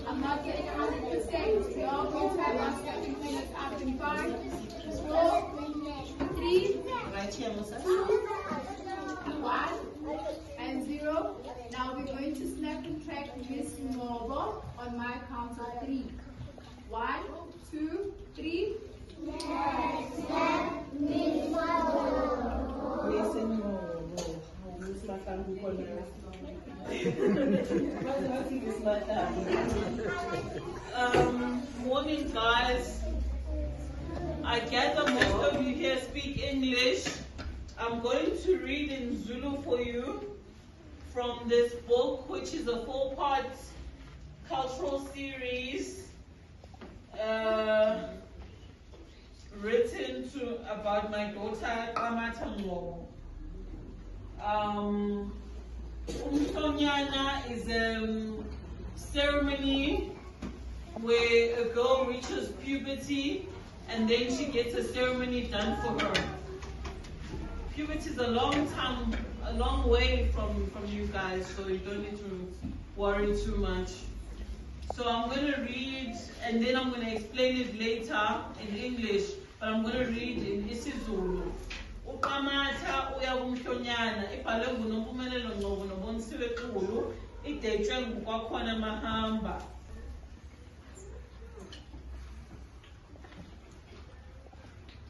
I'm not getting 100%. We all going to have our stepping minutes up in 5, 4, 3, Right here, Musa. 1, and 0. Now we're going to snap and track Miss Novo on my count of 3. 1, 2, 3. Morning, guys. I gather most of you here speak English. I'm going to read in Zulu for you from this book, which is a 4-part cultural series written about my daughter, Qamata Ngcobo. Umhlonyana is a ceremony where a girl reaches puberty and then she gets a ceremony done for her. Puberty is a long way from you guys, so you don't need to worry too much. So I'm going to read, and then I'm going to explain it later in English, but I'm going to read in isiZulu. UQamata uya kumhlonyana ibhalwe nguNompumelelo Ngcobo noBonisiwe Xulu, idetshwe nguKwakhona Mahamba.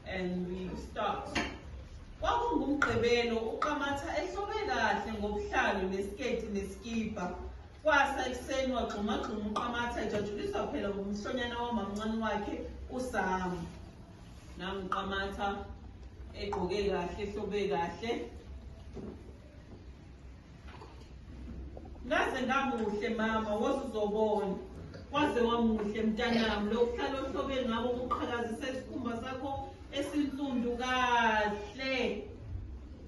And we start. Kwakungumgqibelo uQamata ehlobe kahle ngobuhlalu nesiketi neskipa. Kwasa ekuseni wagxumagxuma uQamata ejajuliswa phela ngumhlonyana wamamncane wakhe uSam. Nami uQamata egqoke kahle ehlobe kahle. Ngaze ngamuhle mama wozuzobona. Waze wamuhle mntanami lo kuhlala ohlobe ngabo ukuqhakazisa isikhumba sakho esinsundu kahle.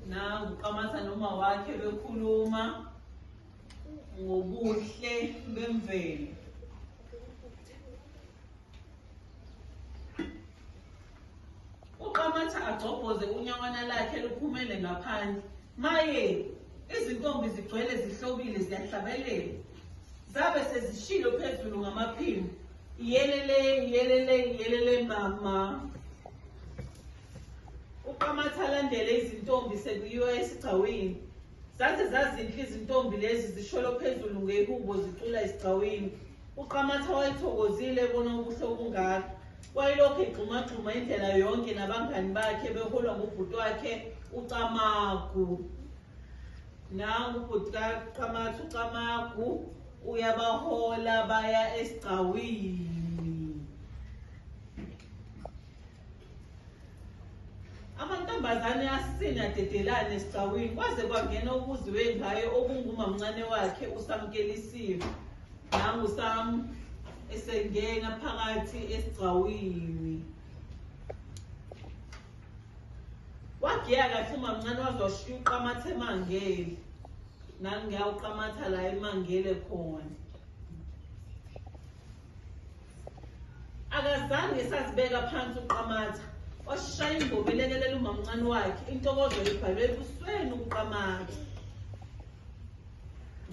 Na uQamata noma wakhe bekhuluma ngobuhle bemvelo. uQamata agcobhoze unyawana lakhe luphumele ngaphandle. Maye izintombi zigcwele zihlobile ziyahlabelela. Zabe sezishilo phezulu ngamaphimbo. Iyelele iyelele iyelele mama. uQamata landele izintombi sekuyiwa esigcawini. Zaze zazinhle izintombi lezi zisholo phezulu ngehubo zicula esigcawini. uQamata wayethokozile ebona ubuhle obungaka. Wayelokhu egxumagxuma indlela yonke nabangani bakhe beholwa ngubhuti wakhe uCamagu. Nangu ubhuti kaQamata uCamagu uyabahola baya esigcawini. Amantombazane asina dedelane esigcawini kwaze kwangena ubuzi wengayo obungumamncane wakhe uSamkelisiwe. Nangu uSam esengena phakathi esigcawini. Wagiya kahle umamncane waze washiya uQamata emangele. Nami ngiya uQamata la emangele khona. Akazange sazibeka phansi uQamata. Washaya ingobe elekelela umamncane wakhe intokozo ibhalwe ebusweni uQamata.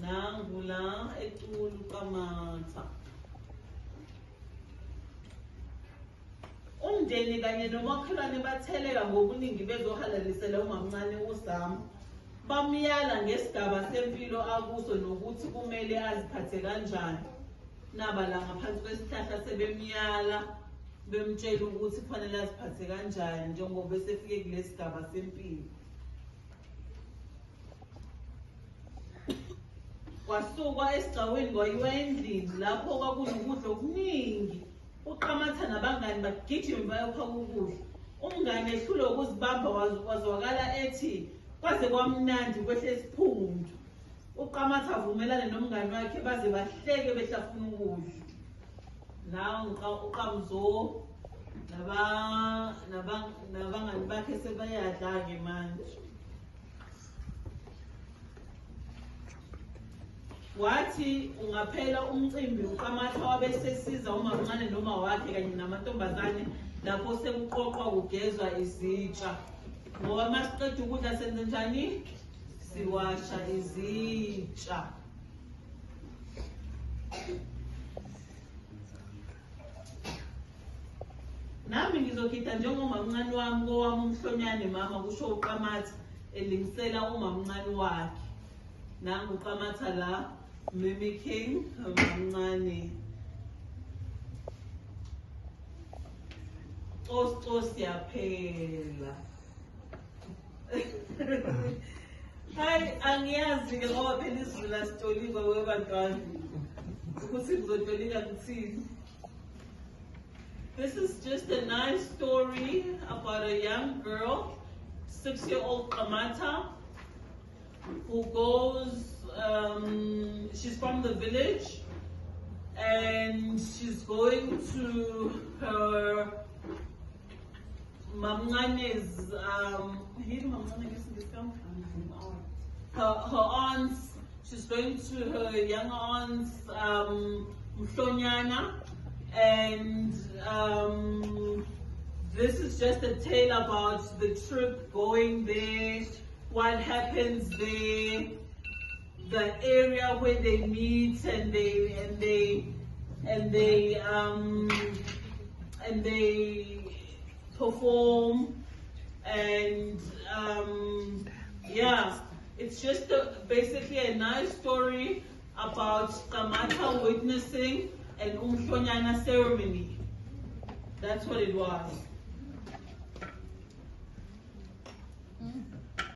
Nangu la eCulu uQamata. Umndeni kanye nomakhelwane batheleka ngobuningi bezohalalisela umamncane uSam. Bamyala ngesigaba sempilo akuso nokuthi kumele aziphathe kanjani. Naba la ngaphansi kwesihlahla sebemyala bemtshela ukuthi kufanele aziphathe kanjani njengoba esefike kulesigaba sempilo. Kwasukwa esigcawini kwayiwa endlini lapho kwakunokudla okuningi. uQamata nabangani bagijima bayophaka ukudla. Umngane ehlulwe ukuzibamba wazwakala ethi kwaze kwamnandi kwehle isiphundu. uQamata avumelane nomngane wakhe baze bahleke behlafuna ukudla. Nawo uQamzo nabangani bakhe sebayadla-ke manje. Wathi ungaphela umcimbi uQamata wabe sesiza umamncane noma wakhe kanye namantombazane lapho sekuqoqwa kugezwa izitsha. Ngoba masiqeda ukudla senze njani? Siwasha izitsha. Nami ngizokhipha njengomamncane wami kowami umhlonyane mama kusho uQamatha elingisela umamncane wakhe. Nangu uQamatha la mimicking umamncane. Siyaphela. Hayi angiyazi ke ngoba phela isiZulu asitolikwa webantwana. Ukuthi ngizotolika ngithini. This is just a nice story about a young girl, 6-year-old Qamatha, who goes, she's from the village, and she's going to her mamngane's, her aunt's, she's going to her younger aunt's, Mhlonyana. And this is just a tale about the trip going there, what happens there, the area where they meet, and they perform, and yeah, it's just basically a nice story about Qamatha witnessing an Umhlonyana ceremony. That's what it was.